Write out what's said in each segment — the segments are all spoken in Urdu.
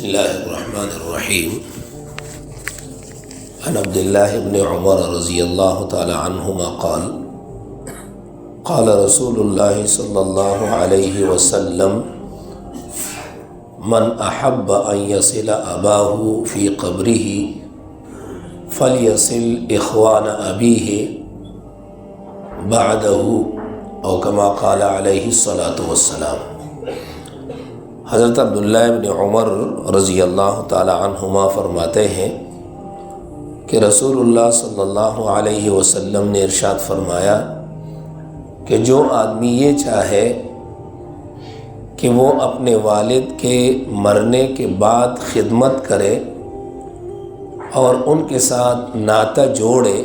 بسم اللہ الرحمن الرحیم عن عبد اللہ بن عمر رضی اللہ تعالی عنہما قال قال رسول اللہ صلی اللہ علیہ وسلم من احب ان يصل اباہ فی قبرہ فلیصل اخوان ابیہ بعدہ او کما قال علیہ الصلاۃ والسلام۔ حضرت عبداللہ بن عمر رضی اللہ تعالی عنہما فرماتے ہیں کہ رسول اللہ صلی اللہ علیہ وسلم نے ارشاد فرمایا کہ جو آدمی یہ چاہے کہ وہ اپنے والد کے مرنے کے بعد خدمت کرے اور ان کے ساتھ ناطہ جوڑے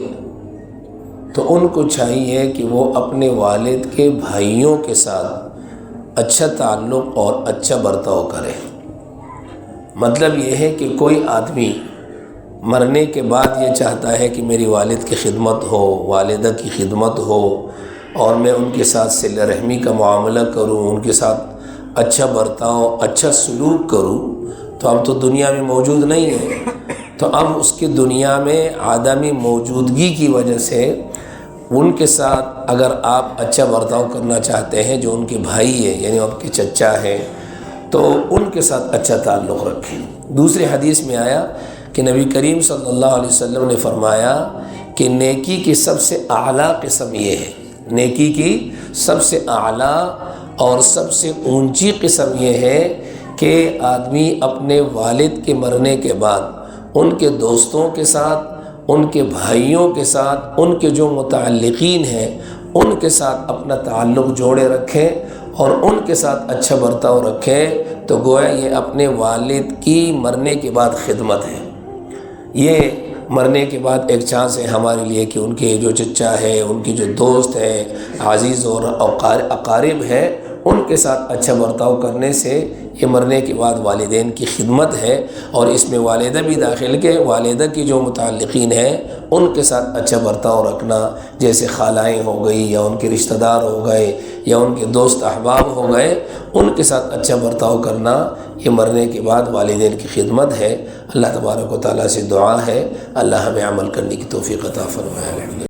تو ان کو چاہیے کہ وہ اپنے والد کے بھائیوں کے ساتھ اچھا تعلق اور اچھا برتاؤ کرے۔ مطلب یہ ہے کہ کوئی آدمی مرنے کے بعد یہ چاہتا ہے کہ میری والد کی خدمت ہو، والدہ کی خدمت ہو اور میں ان کے ساتھ صلہ رحمی کا معاملہ کروں، ان کے ساتھ اچھا برتاؤ، اچھا سلوک کروں، تو اب تو دنیا میں موجود نہیں ہے، تو اب اس کی دنیا میں عدم موجودگی کی وجہ سے ان کے ساتھ اگر آپ اچھا برتاؤ کرنا چاہتے ہیں، جو ان کے بھائی ہیں یعنی آپ کے چچا ہیں، تو ان کے ساتھ اچھا تعلق رکھیں۔ دوسری حدیث میں آیا کہ نبی کریم صلی اللہ علیہ وسلم نے فرمایا کہ نیکی کی سب سے اعلیٰ قسم یہ ہے، نیکی کی سب سے اعلیٰ اور سب سے اونچی قسم یہ ہے کہ آدمی اپنے والد کے مرنے کے بعد ان کے دوستوں کے ساتھ، ان کے بھائیوں کے ساتھ، ان کے جو متعلقین ہیں ان کے ساتھ اپنا تعلق جوڑے رکھیں اور ان کے ساتھ اچھا برتاؤ رکھیں، تو گویا یہ اپنے والد کی مرنے کے بعد خدمت ہے۔ یہ مرنے کے بعد ایک چانس ہے ہمارے لیے کہ ان کے جو چچا ہے، ان کی جو دوست ہیں، عزیز اور اقارب ہیں، ان کے ساتھ اچھا برتاؤ کرنے سے یہ مرنے کے بعد والدین کی خدمت ہے، اور اس میں والدہ بھی داخل کے والدہ کی جو متعلقین ہیں ان کے ساتھ اچھا برتاؤ رکھنا، جیسے خالائیں ہو گئی یا ان کے رشتہ دار ہو گئے یا ان کے دوست احباب ہو گئے، ان کے ساتھ اچھا برتاؤ کرنا یہ مرنے کے بعد والدین کی خدمت ہے۔ اللہ تبارک و تعالیٰ سے دعا ہے اللہ ہمیں عمل کرنے کی توفیق عطا فرمائے۔